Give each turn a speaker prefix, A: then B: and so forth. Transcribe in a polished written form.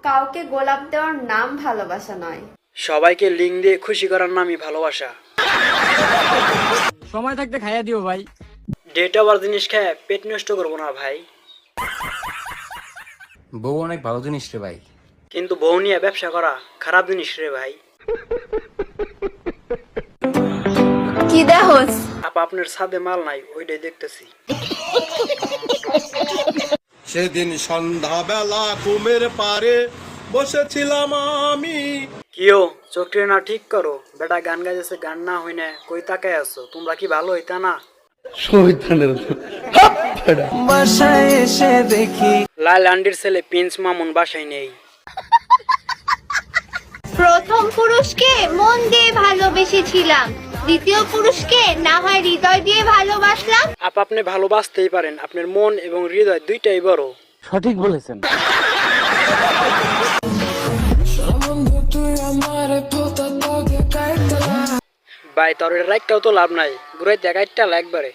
A: কাউকে গোলাপ দেওয়ার নাম ভালোবাসা নয়।
B: সবাইকে লিঙ্ক দিয়ে খুশি করার নামই ভালোবাসা।
C: সময় থাকতে খাইয়া দিও ভাই।
B: ডেট ওভার জিনিস খেয়ে পেট নষ্ট করবো না ভাই।
D: বউ অনেক ভালো জিনিস রে ভাই।
B: কিন্তু বউ নিয়ে ব্যবসা করা খারাপ জিনিস রে ভাই।
A: কি দেহস?
B: আপা আপনার ছাদে মাল নাই, ওইটাই দেখতেছি।
E: সেদিন সন্ধ্যাবেলা কুমের পারে বসেছিলাম আমি।
B: কিও চোখটি না ঠিক করো, বেটা গান গাইতেছে, গান না হই না কই তাকায় আছো? তোমরা কি ভালো হইতা না?
C: বাসায় এসে দেখি
B: লাল আন্ডির ছেলে প্রিন্স মামুন বাসায় নেই।
F: প্রথম পুরুষকে মন দিয়ে ভালোবেসেছিলাম, দ্বিতীয় পুরুষকে না হয় হৃদয় দিয়ে ভালোবাসলাম।
B: আপা আপনি ভালোবাসতেই পারেন, আপনার মন এবং হৃদয় দুইটাই বড়।
C: সঠিক বলেছেন।
B: ভাই তোর রাইটটাও তো লাভ নাই, ঘুরাইতে গাইডটা একবারে।